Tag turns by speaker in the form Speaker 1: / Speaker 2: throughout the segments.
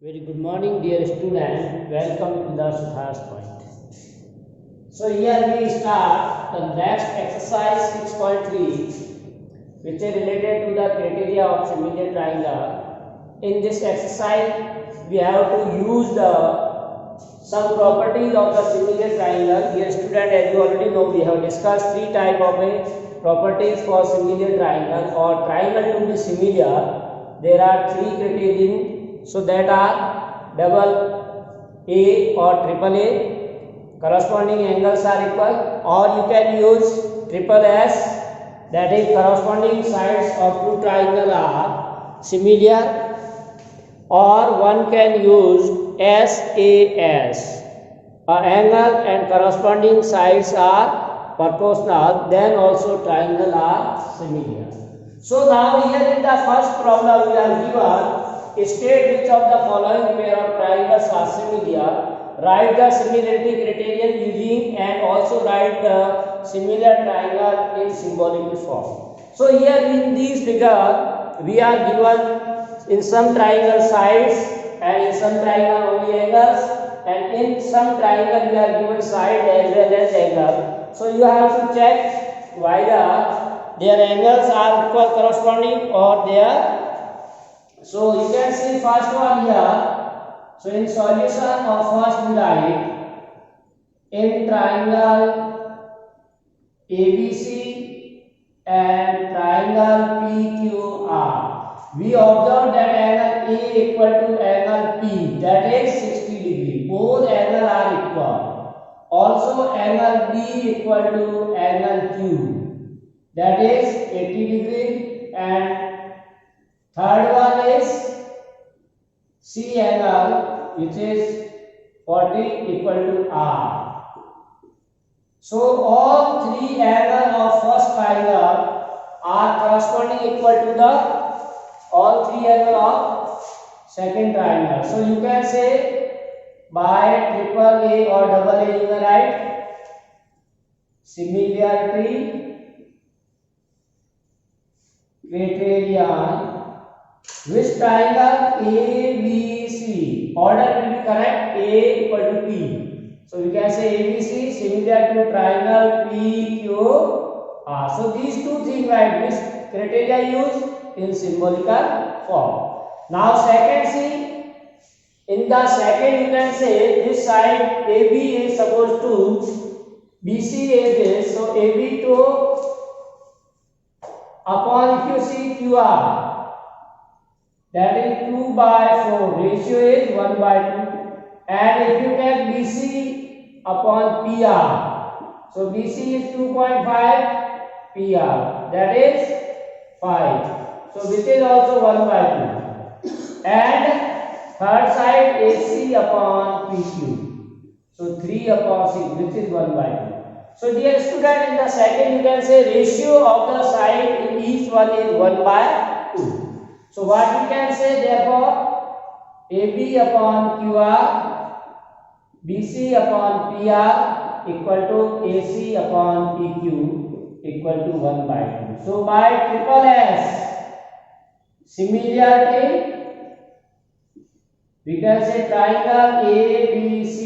Speaker 1: Very good morning, dear student. Welcome to the Sudhar's Point. So here we start the next exercise 6.3, which is related to the criteria of similar triangle. In this exercise, we have to use some properties of the similar triangle. Dear student, as you already know, we have discussed three types of properties for similar triangle or triangle to be similar. There are three criterion. So that are double A or triple A, corresponding angles are equal, or you can use triple S, that is corresponding sides of two triangles are similar, or one can use SAS, an angle and corresponding sides are proportional, then also triangles are similar. So now here in the first problem we are given, state which of the following pair of triangles are similar, write the similarity criterion using and also write the similar triangle in symbolic form. So here in this figure we are given in some triangle sides and in some triangle only angles, and in some triangle we are given side as well as angle. So you have to check whether their angles are equal corresponding or their. So you can see first one here. So in solution of first we write in triangle ABC and triangle PQR, we observe that angle A equal to angle P, that is 60 degree. Both angles are equal. Also angle B equal to angle Q, that is 80 degree, and third one is C angle, which is 40 equal to R. So all three angles of first triangle are corresponding equal to the all three angles of second triangle. So you can say by triple A or double A you can write similarity criterion. Which triangle ABC? Order will be correct. A equal to P. So we can say ABC similar to triangle PQR. So these two things, right? Which criteria used in symbolical form. Now second, see, in the second you can say this side AB is supposed to BC is this. So AB to upon if you see QR. That is 2 by 4, ratio is 1 by 2, and if you take BC upon PR, so BC is 2.5, PR, that is 5, so which is also 1 by 2, and third side AC upon PQ, so 3 upon C, which is 1 by 2. So dear student, in the second you can say ratio of the side in each one is 1 by 2. So what we can say, therefore AB upon QR, BC upon PR equal to AC upon PQ equal to 1 by 2. So by triple S similarity we can say triangle ABC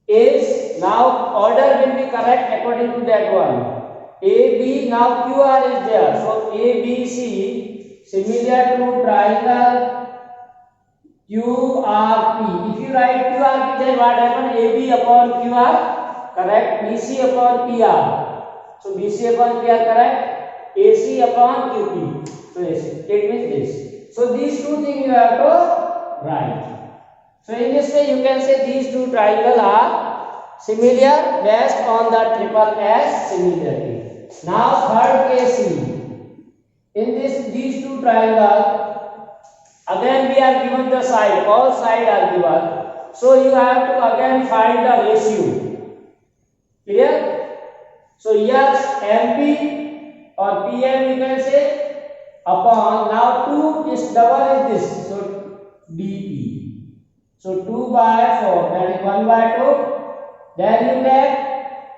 Speaker 1: is, now order will be correct according to that one. AB, now QR is there, so ABC similar to triangle QRP. If you write QRP, then what happens? AB upon QR, correct. BC upon PR. So BC upon PR, correct. AC upon QP. So it means this. So these two things you have to write. So in this way you can say these two triangles are similar based on the triple S similarity. Now third case. In these two triangles, again we are given the side, all sides are given. So you have to again find the ratio. Clear? So yes, MP or PM you can say upon, now 2 is double is this, so DP. So 2 by 4, that is 1 by 2. Then you take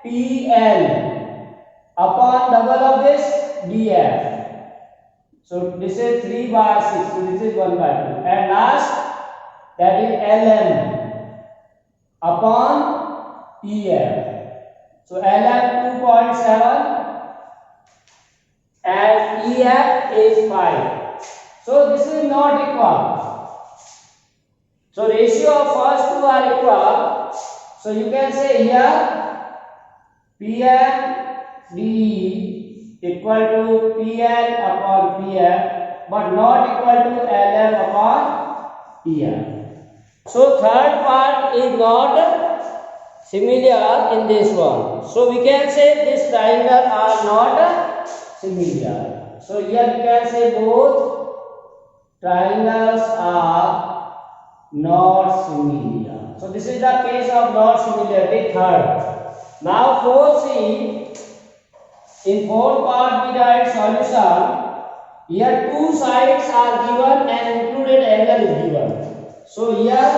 Speaker 1: PL upon double of this DF. So this is 3 by 6, so this is 1 by 2. And last that is LM upon EF. So LM 2.7 and EF is 5. So this is not equal. So ratio of first two are equal. So you can say here PM DE equal to PL upon PF, but not equal to LM upon EF. So third part is not similar in this one. So we can say this triangle are not similar. So here we can say both triangles are not similar. So this is the case of not similarity, third. Now 4C, in fourth part we write solution. Here two sides are given and included angle is given. So here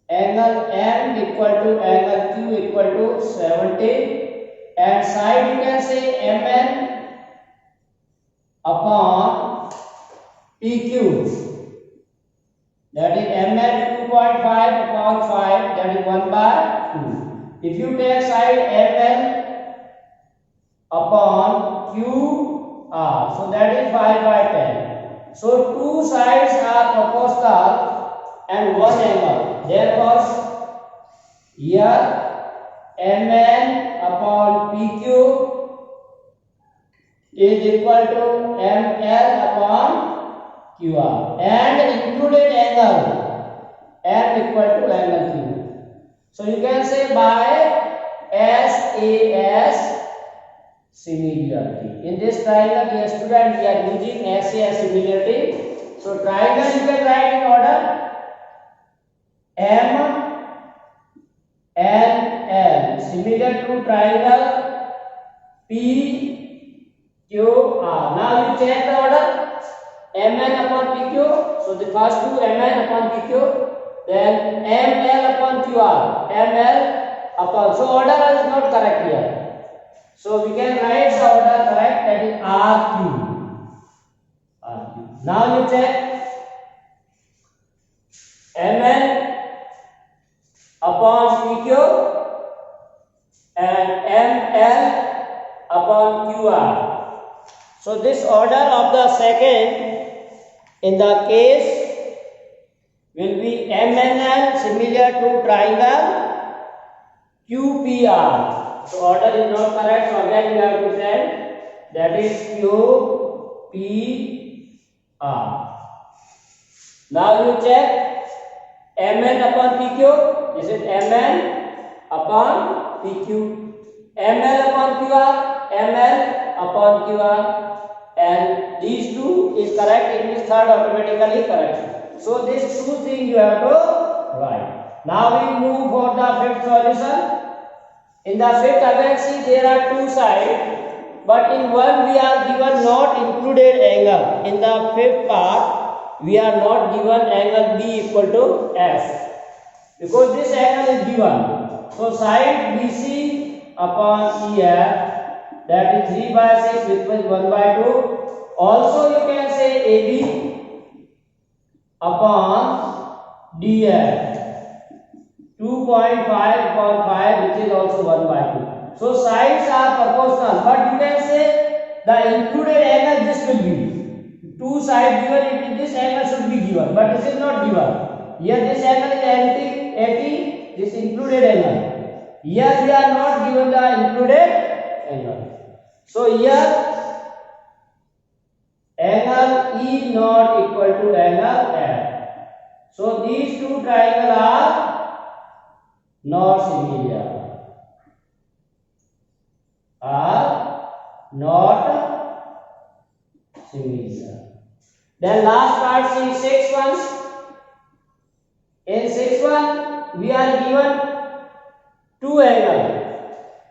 Speaker 1: angle M equal to angle Q equal to 70, and side you can say MN upon PQ, that is MN 2.5 upon 5, that is 1/2. If you take side MN upon QR, so that is 5/10. So two sides are proportional and one angle. Therefore, here MN upon PQ is equal to ML upon QR, and included angle M equal to angle Q. So you can say by SAS similarity. In this triangle, dear student, we are using SAS similarity. So triangle you can write in order M N L, similar to triangle PQR. Now you change the order MN upon PQ. So the first two MN upon PQ, then ML upon QR, ML upon. So order is not correct here. So we can write the order correct, that is RQ. Now you check MN upon PQ and ML upon QR. So this order of the second in the case will be MNL similar to triangle QPR. So order is not correct, so again we have to send, that is QPR. Now you check MN upon PQ, this is MN upon PQ, ML upon QR, ML upon QR, and these two is correct, it is third automatically correct. So these two things you have to write. Now we move for the fifth solution. In the fifth, again see there are two sides, but in one we are given not included angle. In the fifth part, we are not given angle B equal to F, because this angle is given. So side BC upon EF, that is 3/6, which is 1/2. Also you can say AB upon DF, 2.5 upon 5, which is also 1/2. So sides are proportional, but you can say the included angle this will be. Two sides given, this angle should be given, but this is not given. Here this angle is 80, this included angle. Here we are not given the included angle. So here angle E not equal to angle F. So these two triangles are not similar. Then last part, see 6 1. In 6 1 we are given two angles.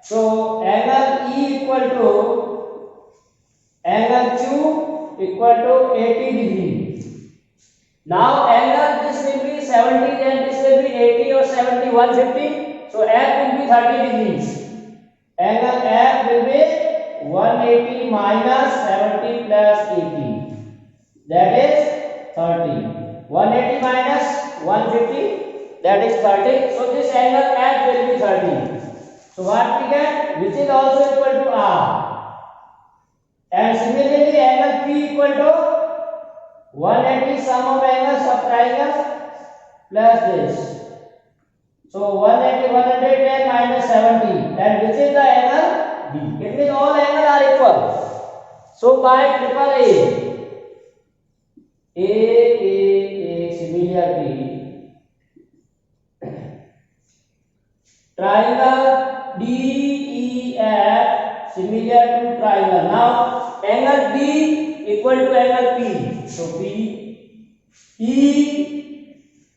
Speaker 1: So angle E equal to angle Q equal to 80 degrees. Now angle this will be 70 and this will be 80 or 70, 150. So F will be 30 degrees. Angle F will be 180 minus 70 plus 80. That is 30. 180 minus 150, that is 30. So this angle F will be 30. So what we get? Which is also equal to R. And similarly angle P equal to 180 sum of angles of triangle plus this. So 180 110 minus 70, and which is the angle B. It means all angles are equal. So by triple A similarly triangle DEF similar to triangle. Now angle B equal to angle P. So P E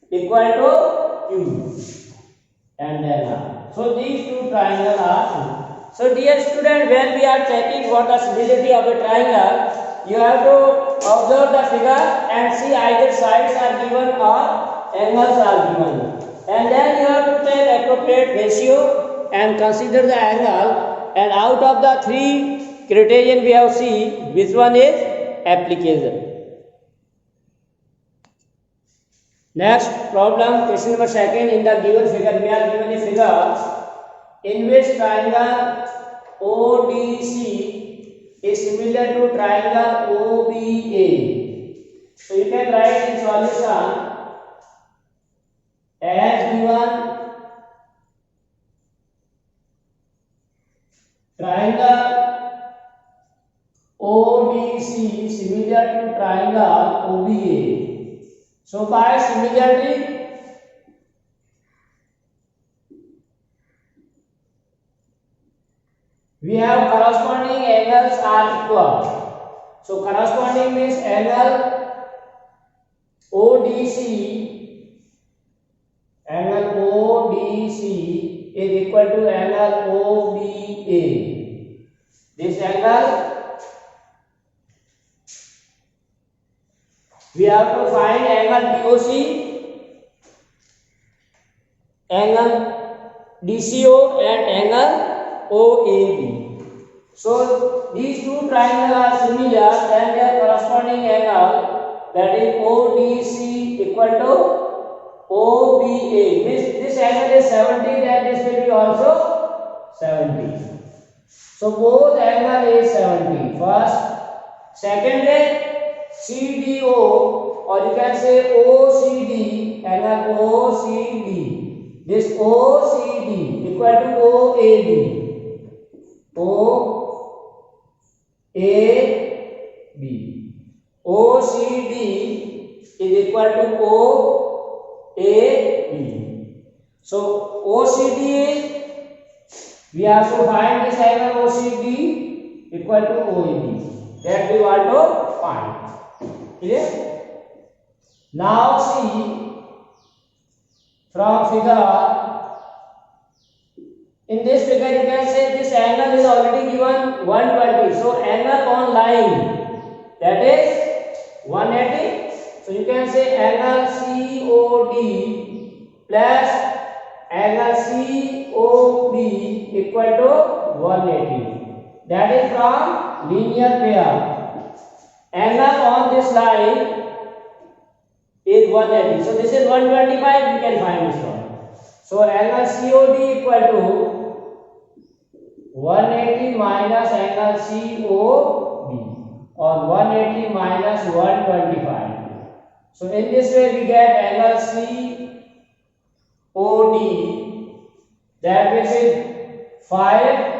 Speaker 1: equal to Q and then R. So these two triangles are true. So dear student, when we are checking what the similarity of a triangle, you have to observe the figure and see either sides are given or angles are given. And then you have to take appropriate ratio and consider the angle, and out of the three criterion we have seen which one is application. Next problem, question number 2. In the given figure, we are given a figure in which triangle ODC is similar to triangle OBA. So you can write in solution as given triangle ODC similar to triangle OBA. So by similarity we have corresponding angles are equal. So corresponding means angle ODC is equal to angle OBA. This angle we have to find angle DOC, angle DCO and angle OAB. So these two triangles are similar and their corresponding angle, that is ODC equal to OBA. This angle is 70, then this will be also 70. So both angle is 70. First, secondly CDO, or you can say OCD, angle OCD. This OCD equal to OAB. OAB. OCD is equal to OAB. So OCD is, we have to find this angle OCD equal to OAB. That we want to find. Clear? Now see from figure. In this figure you can say this angle is already given 120. So angle on line, that is 180. So you can say angle COD plus angle COB equal to 180. That is from linear pair. Angle on this line is 180. So this is 125. We can find this one. So angle COD equal to 180 minus angle COB, or 180 minus 125. So in this way we get angle COD, that which is 5,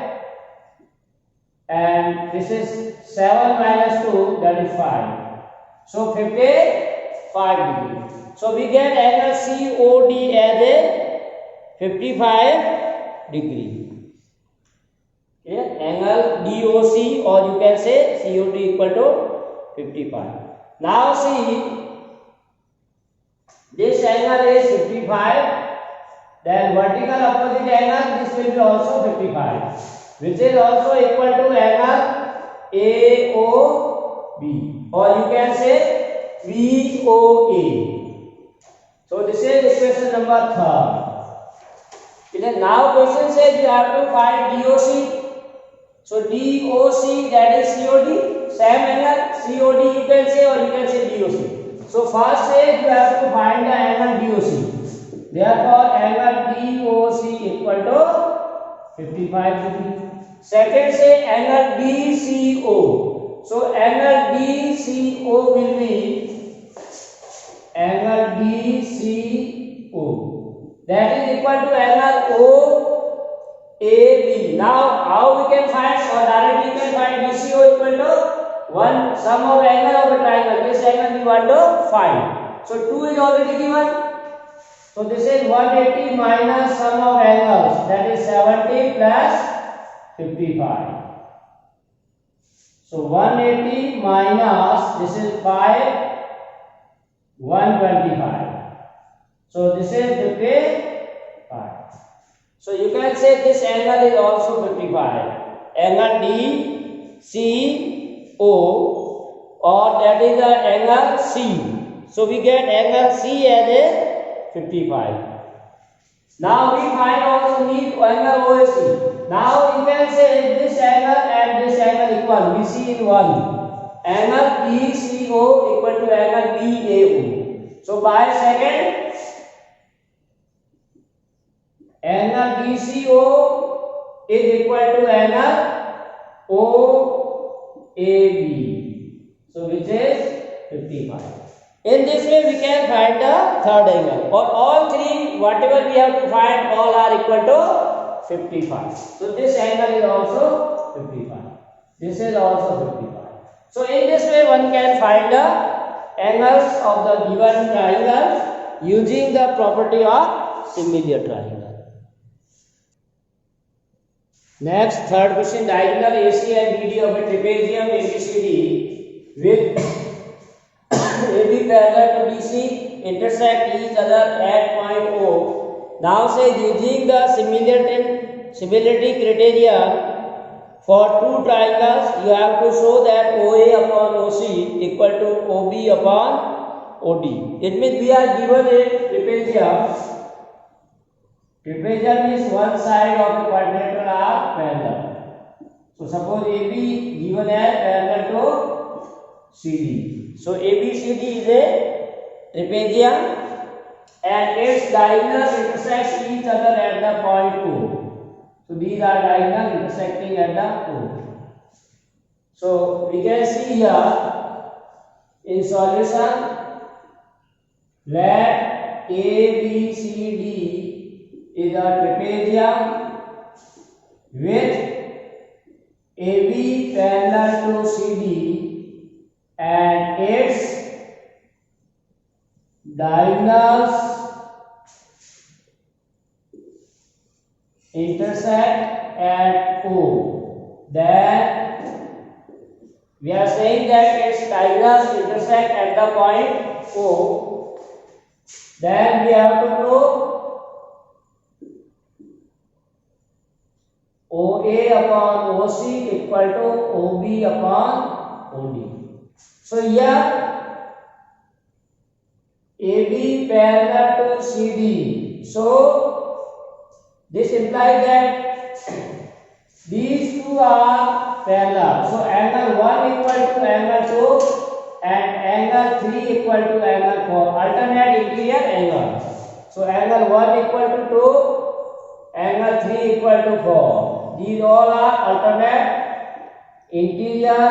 Speaker 1: and this is 7 minus 2, that is 5. So 55 degree. So we get angle COD as a 55 degree. Okay? Angle DOC, or you can say COD equal to 55. Now see, this angle is 55, then vertical opposite angle, this will be also 55, which is also equal to angle AOB, or you can say VOA. So this is equation number 3. Now question says you have to find DOC. So DOC, that is COD, same angle COD you can say, or you can say DOC. So first is you have to find the angle DOC. Therefore, angle DOC equal to 55 degree. Second say angle DCO. So angle DCO will be angle DCO. That is equal to angle OAB. Now, how we can find, or directly we can find DCO equal to one sum of angle of a triangle. This angle we want to find. So 2 is already given. So this is 180 minus sum of angles, that is 70 plus 55. So 180 minus this is 5, 125. So this is 55. So you can say this angle is also 55. Angle DCO, or that is the angle C. So we get angle C as a 55. Now we find also need angle OAC. Now you can say this angle and this angle equal. We see in one. Angle DCO equal to angle BAO. So by second, angle DCO is equal to angle OAB. So which is 55. In this way we can find the third angle, or all three whatever we have to find all are equal to 55. So this angle is also 55. This is also 55. So in this way one can find the angles of the given triangle using the property of similar triangle. Next, third question, diagonal AC and BD of a trapezium ABCD with AB parallel to BC intersect each other at point O. Now say using the similarity criteria for two triangles, you have to show that OA upon OC equal to OB upon OD. It means we are given a trapezium. Trapezium is one side of a quadrilateral are parallel. So suppose AB given as parallel to CD. So ABCD is a trapezium and its diagonals intersect each other at the point O. So these are diagonal intersecting at the O. So we can see here in solution, let ABCD is a trapezium with AB parallel to CD and its diagonals intersect at O. Then we are saying that its diagonals intersect at the point O. Then we have to prove OA upon OC equal to OB upon OD. So here AB parallel to CD. So this implies that these two are parallel. So angle 1 equal to angle 2 and angle 3 equal to angle 4. Alternate interior angle. So angle 1 equal to 2, angle 3 equal to 4. These all are alternate interior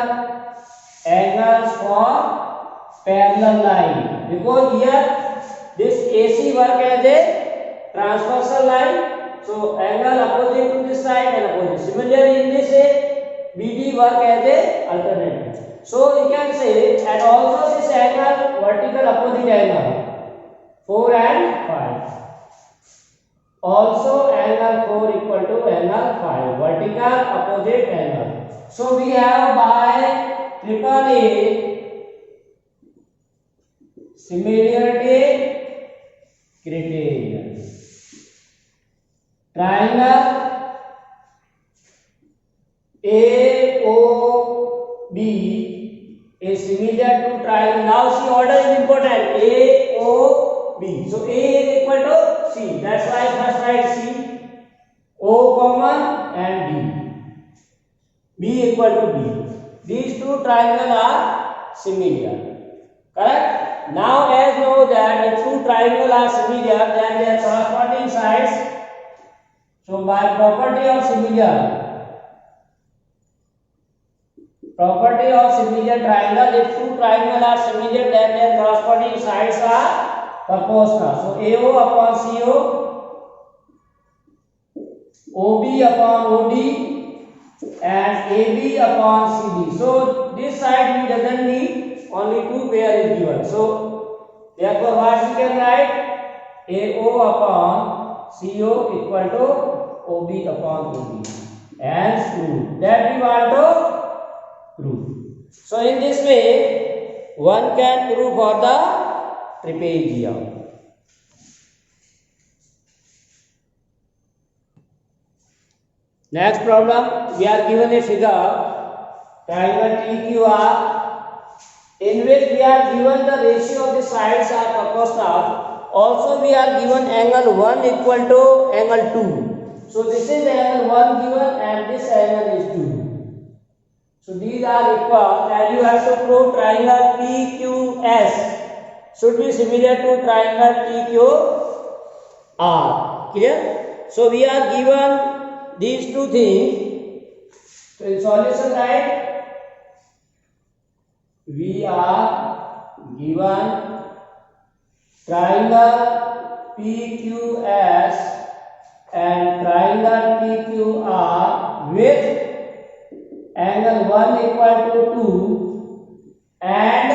Speaker 1: angles for parallel line, because here this AC work as a transversal line, so angle opposite to this side and opposite. Similarly in this BD work as a alternate. So you can say, and also this angle vertical opposite angle 4 and 5. Also angle 4 equal to angle 5, vertical opposite angle. So we have by triple A similarity criterion. Triangle AOB is similar to triangle. Now see, order is important. AOB. So A is equal to C. That's why first write C. O common and B. B equal to B. These two triangles are similar. Correct? Now as know that if two triangles are similar, then their corresponding sides. So by property of similar triangle, if two triangles are similar, then their corresponding sides are proportional. So AO upon CO, OB upon OD, and AB upon CD. So this side we doesn't need, only two pair is given. So therefore what we can write? AO upon CO equal to OB upon OD. Hence prove. That we want to prove. So in this way one can prove for the trapezium. Next problem, we are given a figure triangle TQR in which we are given the ratio of the sides are proportional. Also we are given angle 1 equal to angle 2. So this is angle 1 given and this angle is 2. So these are equal and you have to prove triangle PQS should be similar to triangle TQR. Clear? So we are given these two things. So in solution right, we are given triangle PQS and triangle PQR with angle 1 equal to 2 and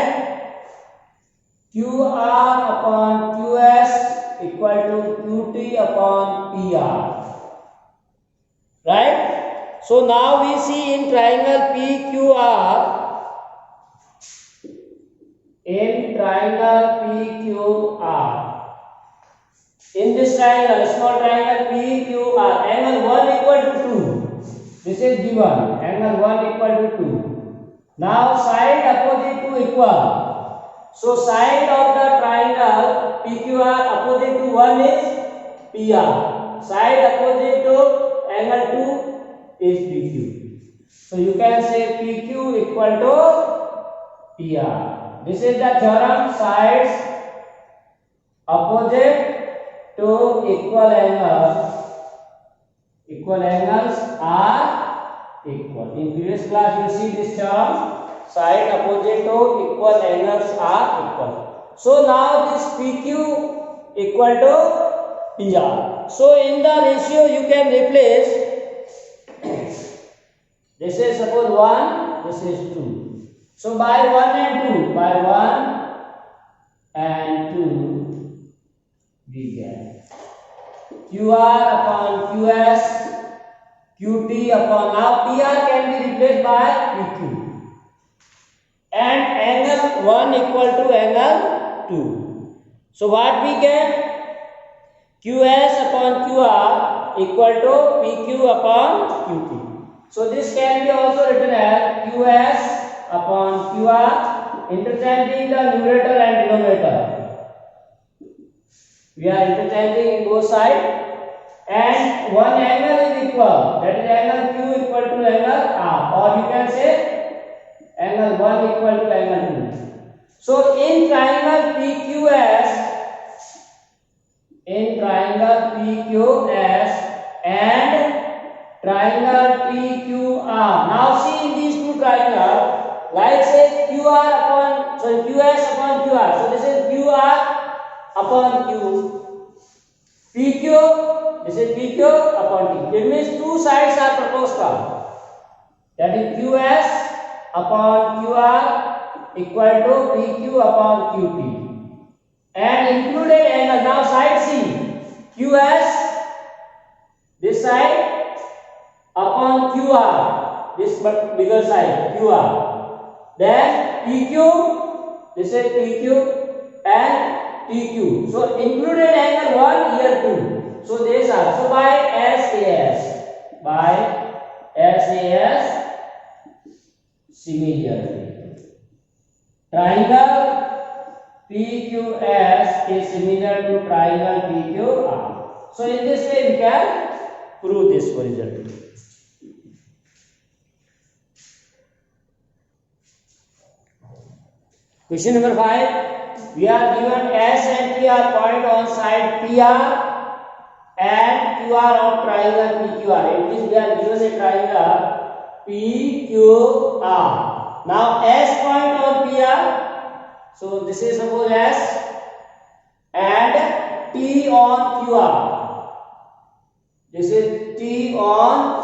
Speaker 1: QR upon QS equal to QT upon PR. Right? So now we see in triangle PQR, in this triangle, small triangle PQR, angle 1 equal to 2. This is given, angle 1 equal to 2. Now side opposite to equal. So side of the triangle PQR opposite to 1 is PR. Side opposite to angle 2 is PQ. So you can say PQ equal to PR. This is the theorem, sides opposite to equal angles are equal. In previous class you see this theorem, side opposite to equal angles are equal. So now this PQ equal to PR. So in the ratio you can replace this is suppose 1, this is 2. So by 1 and 2, by 1 and 2 we get QR upon QS, QT upon, now PR can be replaced by PQ and angle 1 equal to angle 2. So what we get? QS upon QR equal to PQ upon QT. So this can be also written as QS upon QR, interchanging the numerator and denominator. We are interchanging in both sides, and one angle is equal, that is angle Q equal to angle R, or you can say angle 1 equal to angle 2. So in triangle PQS and triangle TQR. Now see in these two triangles, like say QS upon QR. So this is QR upon Q. PQ, this is PQ upon T. It means two sides are proportional. That is QS upon QR equal to PQ upon QT. And included angle, now side C, QS, this side upon QR, this bigger side QR. Then PQ, this is PQ and TQ. So included angle 1, here 2. So these are, so by SAS, similarly, triangle PQS is similar to triangle PQR. So in this way we can prove this result. Question number 5. We are given S and T are point on side PR and QR of triangle PQR. It means we are given a triangle PQR. Now S point on PR. So this is suppose S and T on QR. This is T on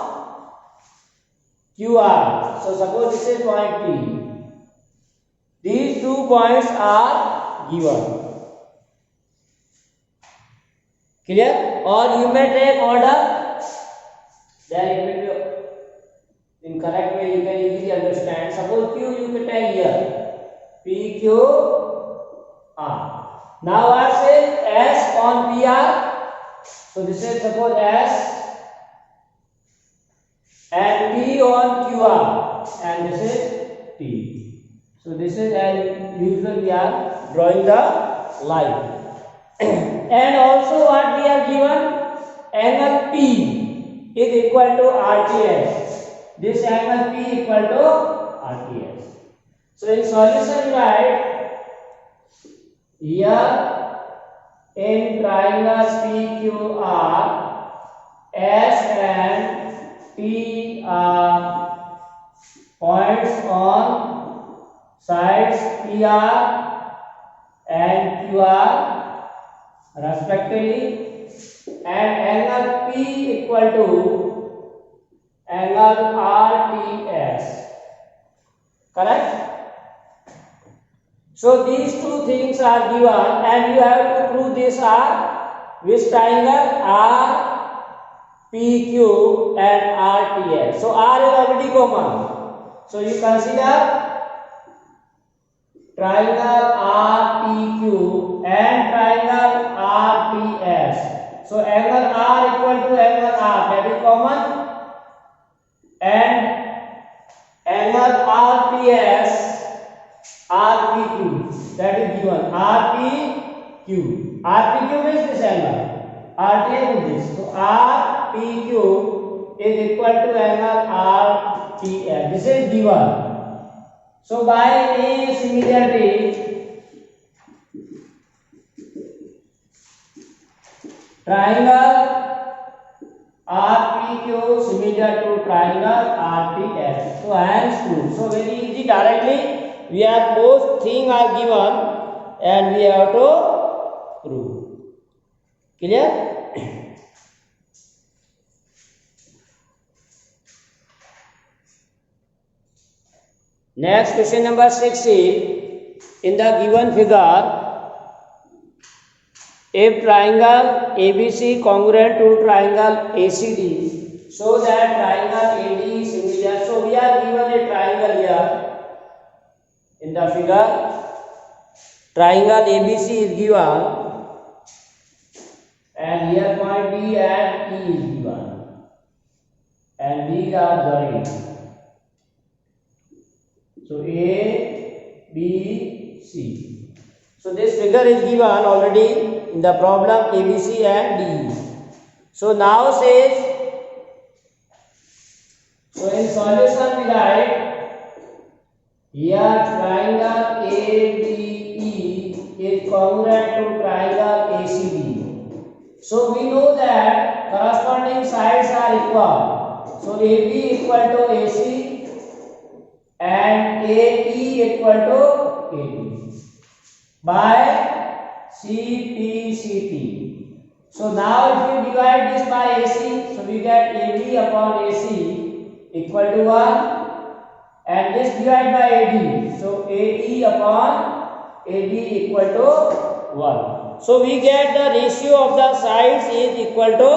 Speaker 1: QR. So suppose this is point P. These 2 points are given. Clear? Or you may take order. Then it will be in correct way. You can easily understand. Suppose Q you can take here. P Q R. Now what says S on PR? So this is suppose S and T on QR, and this is T. So this is as usual we are drawing the line. And also what we are given, angle P is equal to RTS. This angle P equal to RTS. So in solution write here in triangles PQR, S and T are points on sides PR and QR respectively, and angle P equal to angle RTS. Correct? So these 2 things are given, and you have to prove these are which triangle? R, PQ and RTS. So R is already common. So you consider triangle RPQ and triangle RTS. So angle R equal to angle R, that is common, and angle RTS RPQ, that is given. RPQ means this angle, RTS is this. So RPQ is equal to angle RTS. This is given. So by a similarity, triangle RPQ similar to triangle RTS. So hence proved. So very easy, directly we have both things are given and we have to prove. Clear? Next question number 6 is, in the given figure, if triangle ABC congruent to triangle ACD, so that triangle AD is similar. So we are given a triangle here in the figure. Triangle ABC is given, and here point D and E is given, and these are joined. So A, B, C. So this figure is given already in the problem ABC and D. So now says, so in solution we write here triangle ADE is congruent to triangle ACD. So we know that corresponding sides are equal. So AB equal to AC and AE equal to AD by CPCT. So now if you divide this by AC, so we get AB upon AC equal to 1, and this divided by AD, so AE upon AD equal to 1. So we get the ratio of the sides is equal to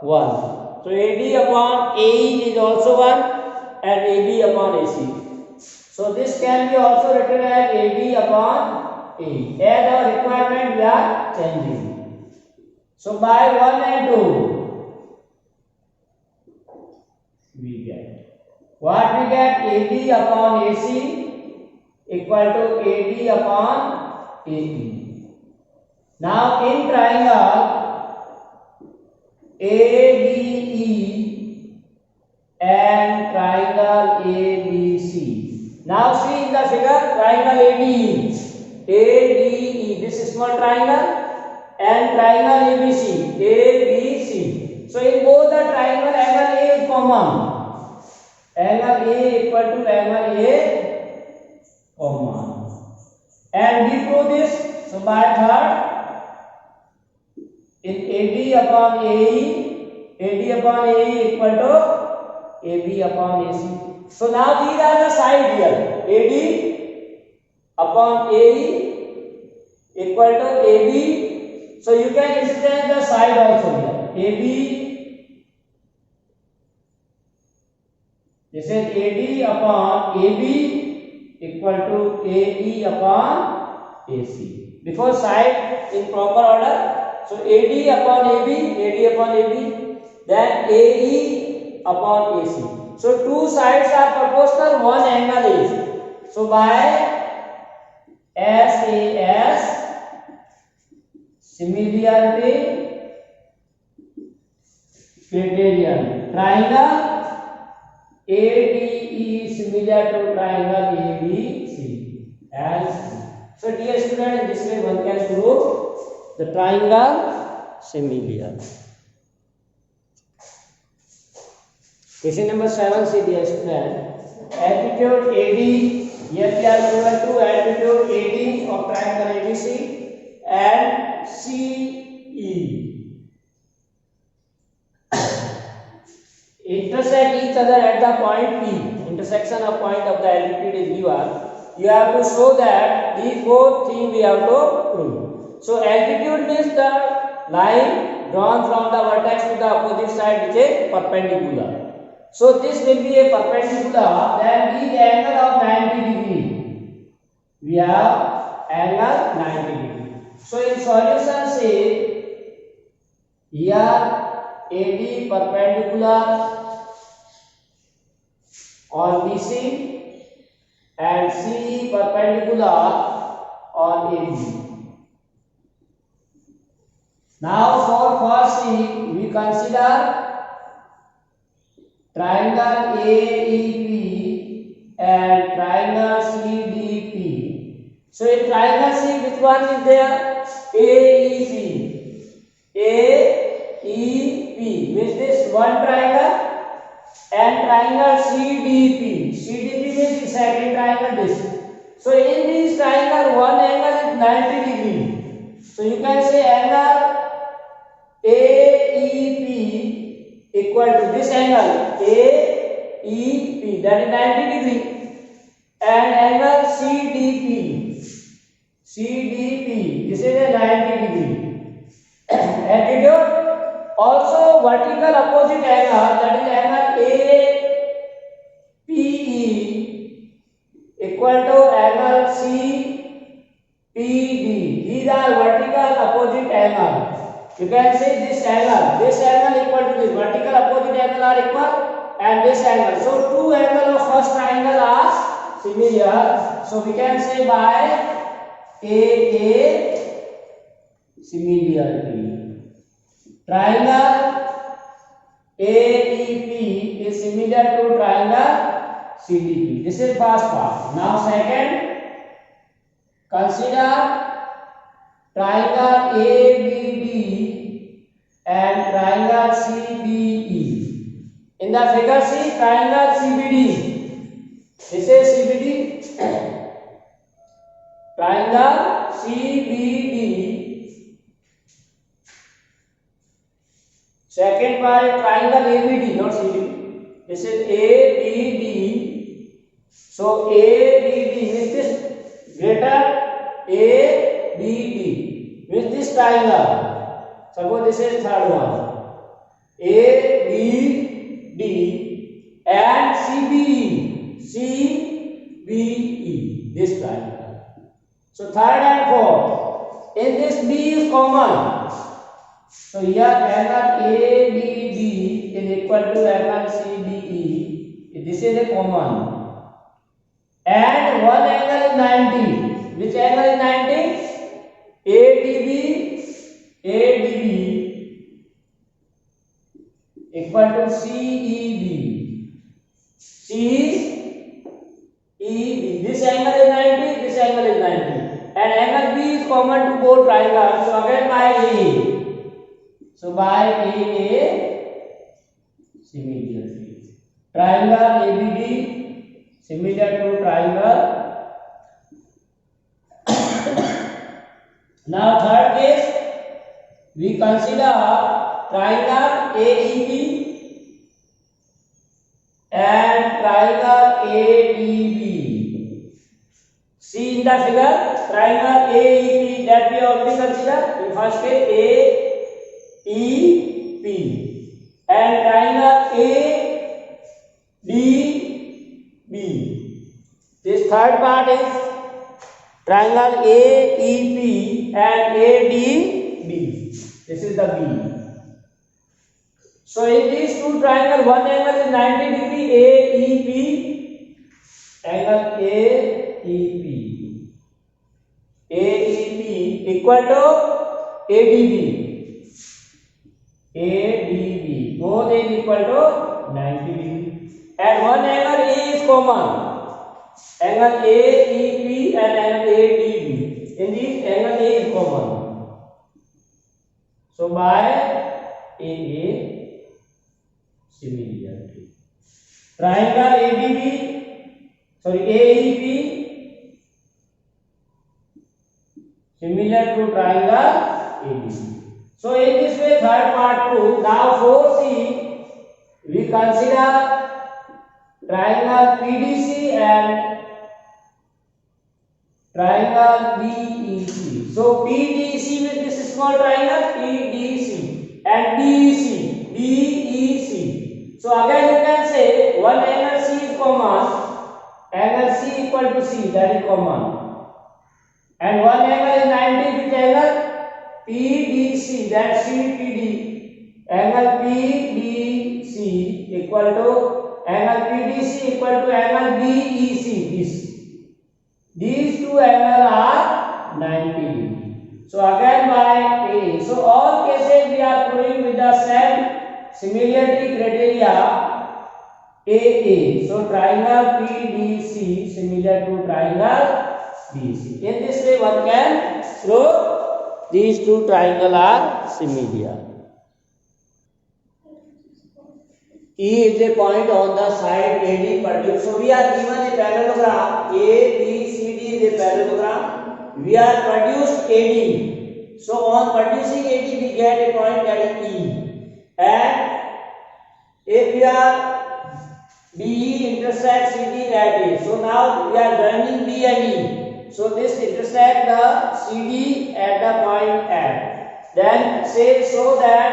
Speaker 1: 1. So AD upon AE is also 1 and AB upon AC. So this can be also written as AB upon AE. As our requirement we are changing. So by 1 and 2 we get what we get, AB upon AC equal to AD upon AE. Now in triangle ADE and triangle ABC. Now see in the figure triangle ADE. ADE, this small triangle, and triangle ABC. ABC. So in both the triangle, angle A is common. Angle A equal to angle A common. And we prove this. So by third, in AD upon AE, AD upon AE equal to AB upon AC. So now these are the side here. AD upon AE equal to AB. So you can extend the side also here. AB, this is AD upon AB equal to AE upon AC. Before side in proper order. So AD upon AB, AD upon AB, then AE upon AC. So two sides are proportional, one angle is. So by SAS, similarity criterion, triangle ADE similar to triangle ABC as. So dear student, in this way one can prove the triangle similar. Question number 7, see dear student. Altitude AD, here we are given to altitude AD of triangle ABC and CE. Intersect each other at the point P. Intersection of point of the altitude is given. You have to show that these both things we have to prove. So altitude means the line drawn from the vertex to the opposite side which is perpendicular. So this will be a perpendicular, then the angle of 90 degree. We have angle 90 degree. So in solution say here AD perpendicular on BC and CE perpendicular on AB. Now for first C we consider triangle AEP and triangle CDP. So in triangle C, which one is there? AEP. AEP means this one triangle, and triangle CDP. CDP means the second triangle this. So in this triangle, one angle is 90 degree. So you can say angle AEP equal to this angle AEP, that is 90 degree, and angle CDP, this is a 90 degree. Altitude also vertical opposite angle, that is angle APE equal to angle CPD. These are vertical opposite angle. You can say this angle equal to this vertical opposite angle are equal, and this angle. So two angles of first triangle are similar. So we can say by AA similarity. Triangle AEP is similar to triangle CDP. This is first part. Now second, consider triangle ABD and triangle CBE. In the figure see triangle CBD. This is CBD. Triangle CBD. Second part triangle ABD, not CBD. This is ABD. So ABD is this greater ABD with this triangle. Suppose this is third one. ABD and CBE. This triangle. So third and fourth. In this B is common. So here angle ABD is equal to angle CBE. This is a common. And one angle is 90. Which angle is 90? ADB equal to CEB. CEB and angle B is common to both triangles. So again by A. So by A similarly. Triangle ABD similar to triangle. Now third case, we consider triangle AEB and triangle ADB. See in the figure, triangle AEB that we already considered. In first case AEP and triangle ADB. This third part is triangle AEP and ADB. This is the B. So in these two triangles, one angle is 90 degree AEP, angle AEP equal to ADB. Both is equal to 90 degree. And one angle A is common. Angle AEP and angle ADB. In this angle A is common. So by AA similarity. Triangle AEP similar to triangle ADB. So in this way third part too. Now 4C we consider triangle PDC and triangle BEC. So PDC with this small triangle PDC and BEC. So again you can say one angle C is common, angle C equal to C, that is common, and one angle is 90 with angle PDC, that CPD, angle PDC equal to angle PDC equal to angle BEC. These two angles are 90 degree. So again by A. So all cases we are proving with the same similarity criteria AA. So triangle PDC similar to triangle BC. In this way one can prove these two triangles are similar. E is a point on the side AD produced. So we are given a parallelogram. ABCD is a parallelogram. We are produced AD. So on producing AD we get a point that is E. And if we are BE intersect CD at A. So now we are joining B and E. So this intersect the CD at the point F. Then say so that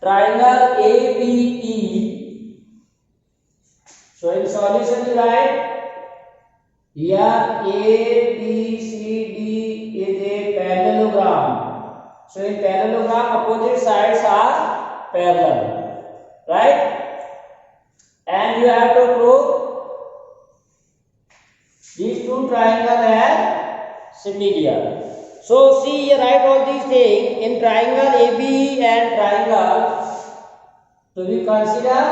Speaker 1: triangle ABE. So in solution you write here ABCD is a parallelogram. So in parallelogram opposite sides are parallel, right? And you have to prove these two triangles are similar. So see here, write all these things in triangle AB and triangle. So we consider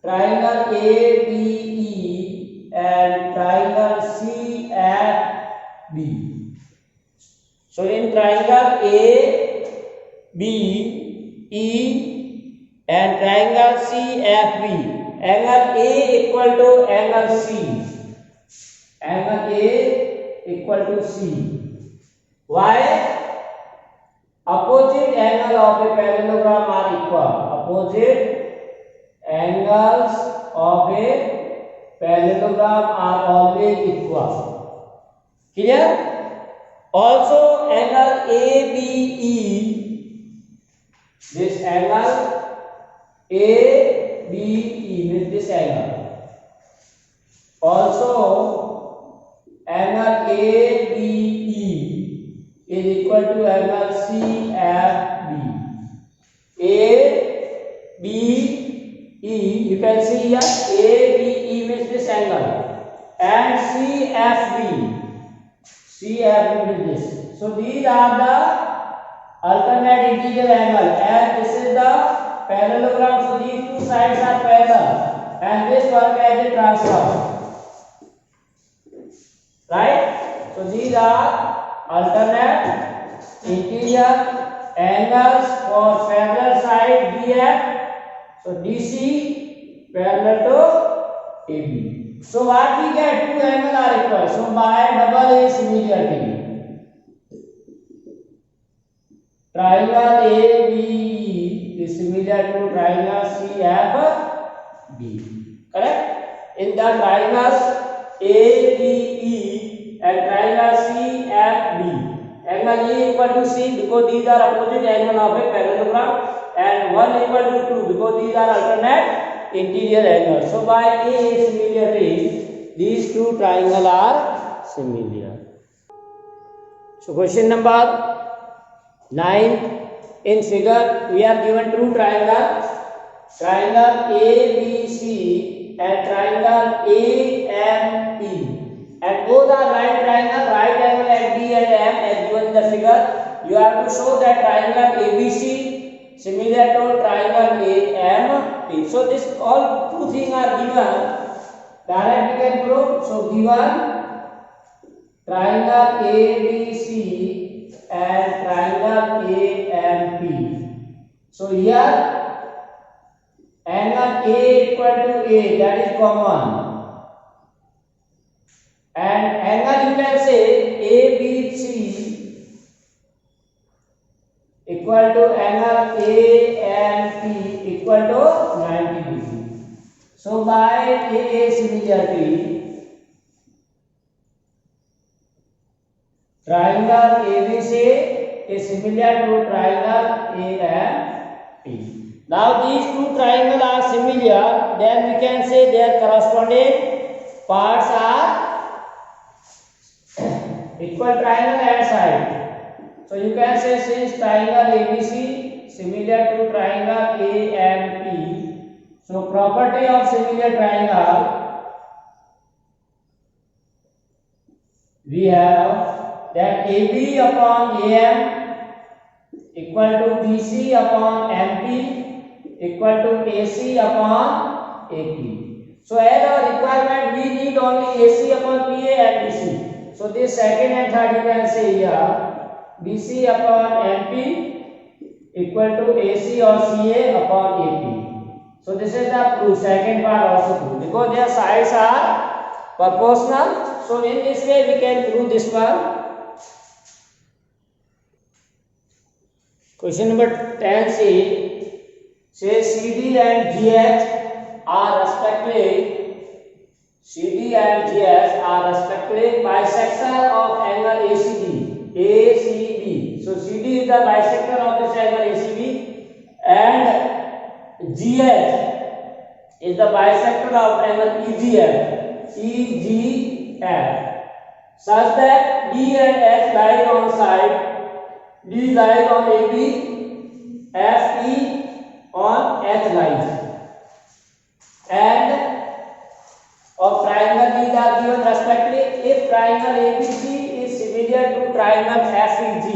Speaker 1: triangle ABE and triangle CFB. So in triangle ABE and triangle CFB, angle A equal to angle C. Angle A equal to C. Why? Opposite angle of a parallelogram are equal. Opposite angles of a parallelogram are always equal. Clear? Also angle ABE, this angle ABE with this angle. Also angle ABE is equal to angle CFB. ABE, you can see here ABE with this angle and CFB with this. So these are the alternate integral angle and this is the parallelogram. So these two sides are parallel and this work as a transform, right? So these are alternate interior angles for parallel side BF. So DC parallel to AB. So what we get, two angles are equal. So by double A similarity, triangle ABE is similar to triangle CFB. Correct? In the triangles ABE and triangle CFB, angle E equal to C because these are opposite angle of a parallelogram, and 1 equal to 2 because these are alternate interior angles. So by A similarity, these two triangles are similar. So question number 9. In figure we are given two triangles, triangle ABC and triangle AME, and both are right triangle, right angle at B and M as given in the figure. You have to show that triangle ABC similar to triangle AMP. So this all two things are given. Direct we can prove. So given triangle ABC and triangle AMP. So here angle A equal to A, that is common, and angle you can say ABC equal to angle AMP equal to 90 degree. So by AA similarity, triangle ABC is similar to triangle AMP. Now these two triangles are similar, then we can say their corresponding parts are equal triangle and side. So you can say since triangle ABC similar to triangle AMP, so property of similar triangle, we have that AB upon AM equal to BC upon MP equal to AC upon AP. So as our requirement, we need only AC upon PA and BC. So this second and third you can say here, BC upon MP equal to AC or CA upon AP. So this is the proof, second part also true, because their sides are proportional. So in this way we can prove this one. Question number 10 says CD and GH are respectively bisector of angle ACB. So CD is the bisector of this angle ACB, and GH is the bisector of angle EGF, such that D and H lie on side, D lies on AB, FE on H lines, and of triangle these are given respectively. If triangle ABC is similar to triangle FEG,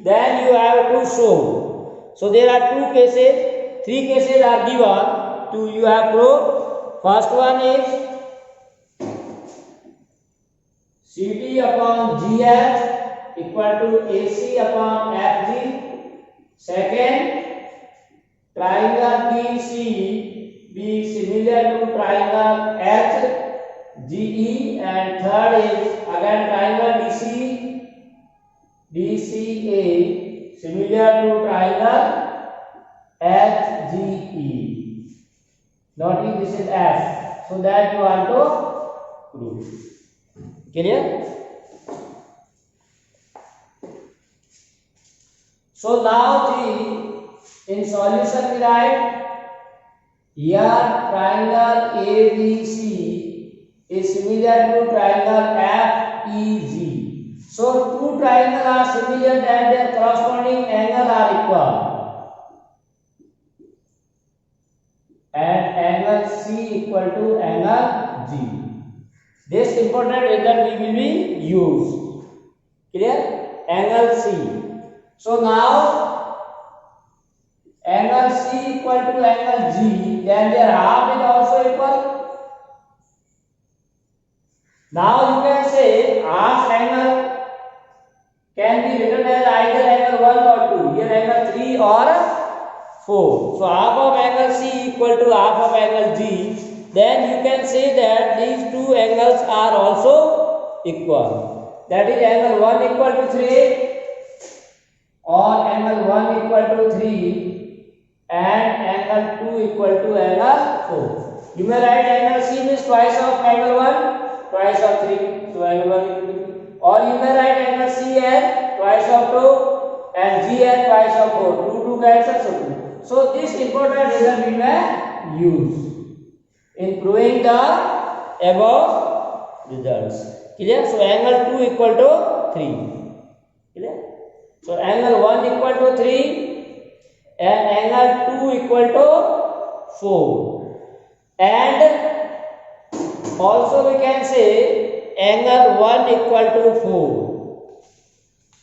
Speaker 1: then you have to show. So there are two cases, three cases are given to you have proved. First one is CD upon GH equal to AC upon FG. Second, triangle BC be similar to triangle HGE, and third is again triangle DCA similar to triangle HGE. Notice this is F, so that you want to prove. Clear? So now in solution we write here triangle ABC is similar to triangle FEG. So two triangles are similar and their corresponding angles are equal, and angle C equal to angle G. This important result we will be used. Clear? Angle C. So now angle C equal to angle G, then their half is also equal. Now you can say half angle or 4. So half of angle C equal to half of angle G. Then you can say that these two angles are also equal. That is angle 1 equal to 3 or angle 1 equal to 3 and angle 2 equal to angle 4. You may write angle C means twice of angle 1, twice of 3. So angle 1 equal to 3. Or you may write angle C as twice of 2 and G as twice of 4. 2 cancels, so 2. So this important result we may use in proving the above results. Clear? So angle 2 equal to 3. Clear? So angle 1 equal to 3 and angle 2 equal to 4. And also we can say angle 1 equal to 4.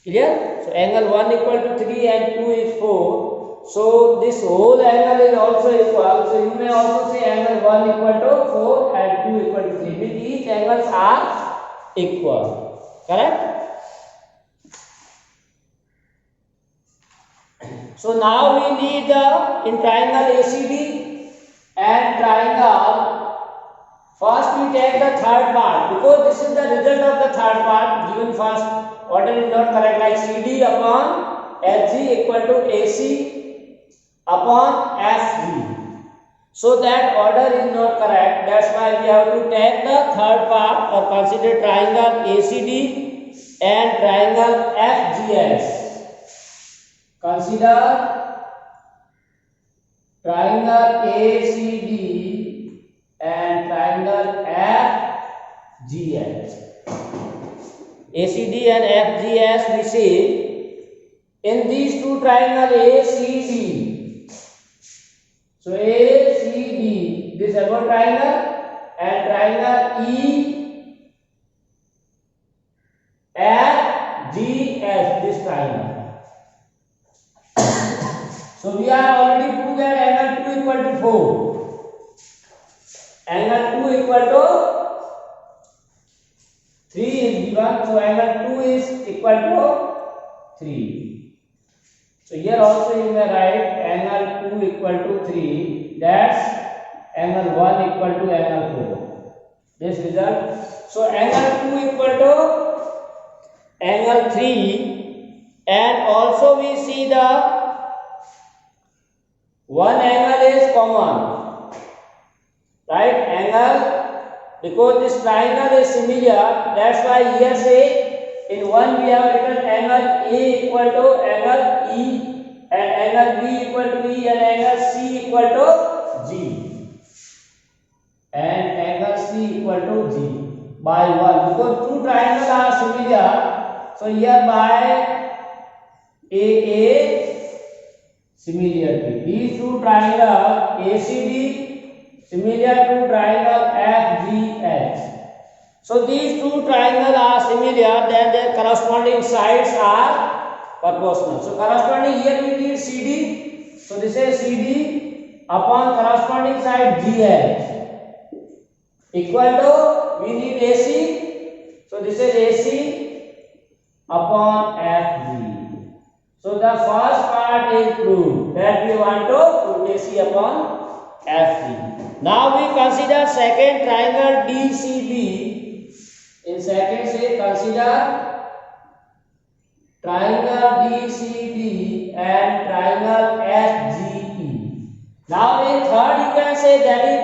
Speaker 1: Clear? So angle 1 equal to 3 and 2 is 4. So this whole angle is also equal. So you may also say angle 1 equal to 4 and 2 equal to 3. With each angles are equal. Correct? So now we need the in triangle ACD and triangle. First we take the third part because this is the result of the third part given first. Order is not correct, like CD upon HG equal to AC upon FG. So that order is not correct. That's why we have to take the third part or consider triangle ACD and triangle FGS. Consider triangle ACD and triangle FGS. ACD and FGS we see in these two triangle ACD. So ACD, this above triangle, and triangle EFGS, this triangle. So we are already proved that angle 2 equal to 4. Angle 2 equal to 3 is given. So angle 2 is equal to 3. So here also you may write angle 2 equal to 3. That's angle 1 equal to angle 4. This result. So angle 2 equal to angle 3, and also we see the one angle is common, right? Angle, because this triangle is similar, that's why here say in one we have written angle A equal to angle E and angle B equal to E and angle C equal to G and angle C equal to G by 1, because two triangles are similar. So here by AA similarity. These two triangles ACD similar to triangle FGH. So these two triangles are similar, then their corresponding sides are proportional. So corresponding here we need CD. So this is CD upon corresponding side GH equal to we need AC. So this is AC upon FG. So the first part is proved that we want to prove AC upon FG. Now we consider second triangle DCB. In second say consider triangle DCB and triangle SGE. Now in third you can say that is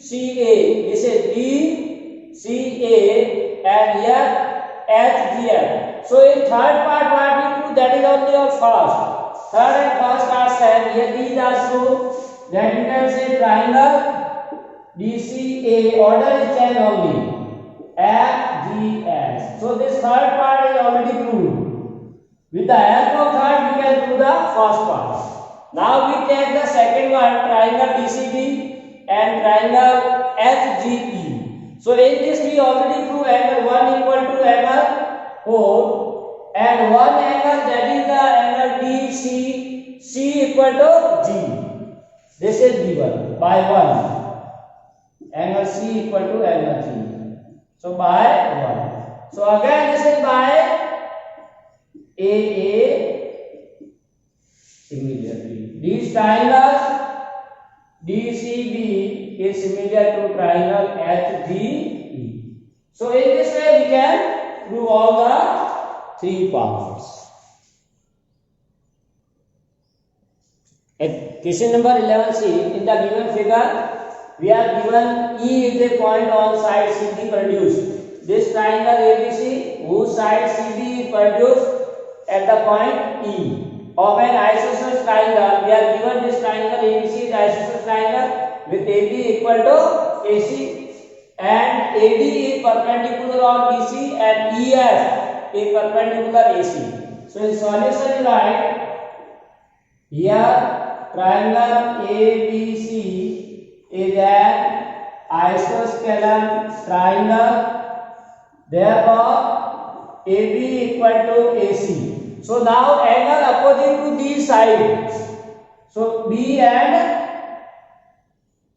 Speaker 1: DCA. This is DCA and here HGF. So in third part what we do, that is only of first. Third and first are same. Here these are so that you can say triangle DCA, order is changed only. FGS. So this third part is already proved. With the help of third we can do the first part. Now we take the second one, triangle DCB and triangle FGE. So in this we already proved angle 1 equal to angle 4 and one angle, that is the angle DC, C equal to G. This is given by 1. Angle C equal to angle G. So by 1. So again this is by AA similarity. These triangles DCB is similar to triangle HGE. So in this way we can prove all the three powers. At question number 11c, in the given figure, we are given E is a point on side CD produced. This triangle ABC, whose side CD is produced at the point E of an isosceles triangle. We are given this triangle ABC is isosceles triangle with AB equal to AC, and AD is perpendicular on BC and EF is perpendicular AC. So in solution, right here triangle ABC is an isosceles triangle. Therefore, AB equal to AC. So now angle opposite to these sides. So B and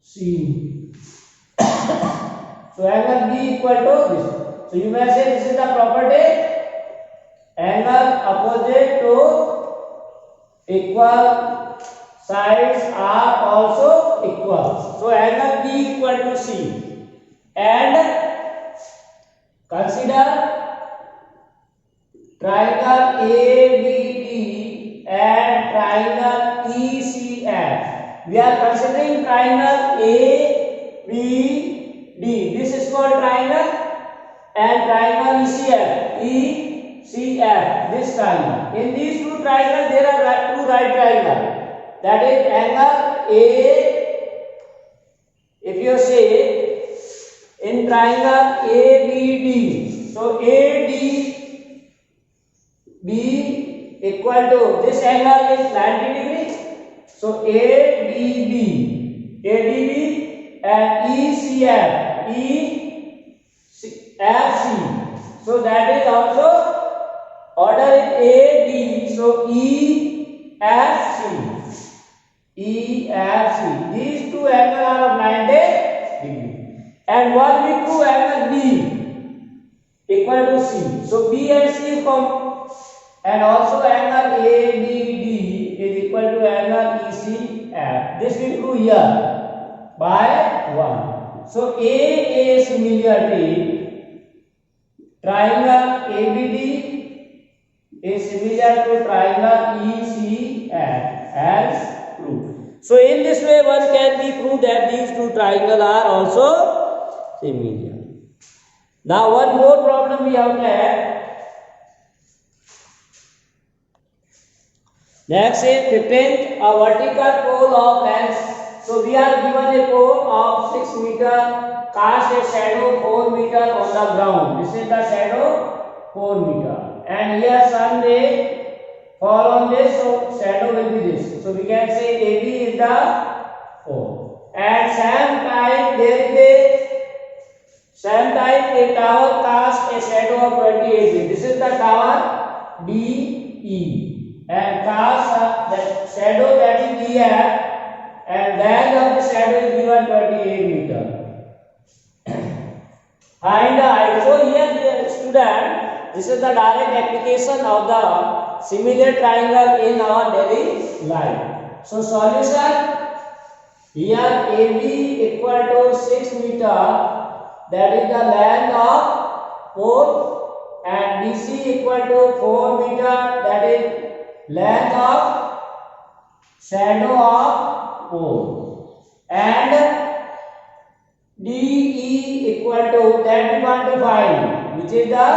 Speaker 1: C. So angle B equal to this. So you may say this is the property. Angle opposite to equal sides are also equal. So angle B equal to C. And consider triangle ABD and triangle ECF. We are considering triangle ABD. This is called triangle, and triangle ECF. This triangle. In these two triangles, there are two right triangles. That is angle A. If you say in triangle ABD, so ADB equal to this angle is 90 degrees. So ADB and ECF, so that is also order is AD. So EFC. These two angles are of 90 degree. And what we prove angle B equal to C. So B and C come, and also angle ABD is equal to angle ECF. This we prove here by 1. So A similarity, triangle ABD is similar to triangle ECF as proved. So in this way one can be proved that these two triangles are also similar. Now one more problem we have had. Next is 15th, a vertical pole of length. So we are given a pole of 6 meter, cast a shadow 4 meter on the ground. This is the shadow 4 meter. And here sun ray fall on this, so shadow will be this. So we can say AB is the pole. And same time a tower cast a shadow of 28. This is the tower DE, and cast the shadow that is DF, and length of the shadow is given 28 meter. Find the height. So here the student, this is the direct application of the similar triangle in our daily life. So solution, here AB equal to 6 meter, that is the length of pole, and BC equal to 4 meter, that is length of shadow of pole, and DE equal to, that we want to find, which is the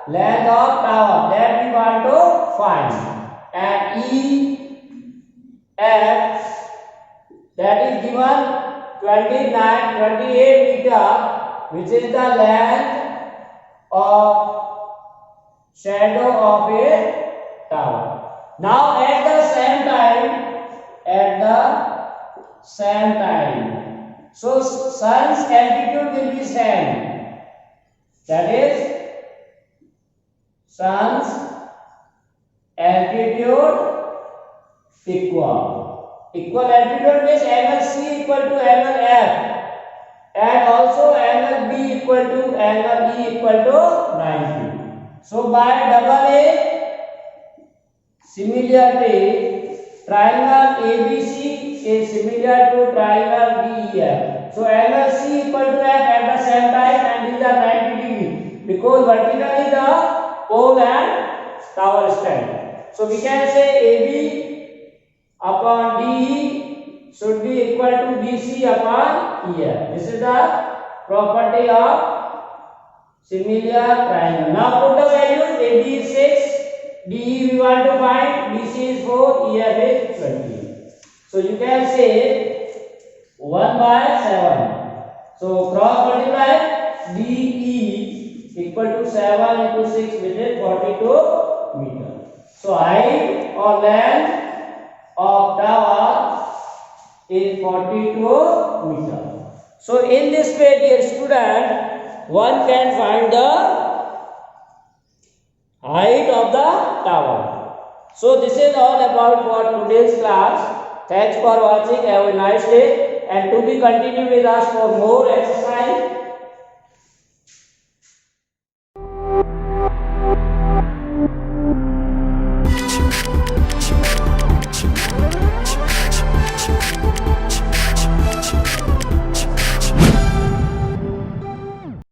Speaker 1: length of tower, that we want to find, and EF, that is given 28 meter, which is the length of shadow of a tower. Now at the same time, so sun's altitude will be same. That is sun's altitude equal. Equal altitude means angle C equal to angle F, and also angle B equal to angle E equal to 90. So by double A similarity, triangle ABC is similar to triangle DEF. So angle C equal to F at the same time, and these are 90 degree because vertically the pole and tower stand. So we can say AB upon DE should be equal to BC upon EF. This is the property of similar triangle. Now put the values. AB is 6, DE we want to find, BC is 4, EF is 20. So you can say 1 by 7. So cross multiply, DE equal to 7 into 6, which is 42 meter. So height or length of tower is 42 meter. So in this way, dear student, one can find the height of the tower. So this is all about for today's class. Thanks for watching. Have a nice day, and to be continued with us for more exercise.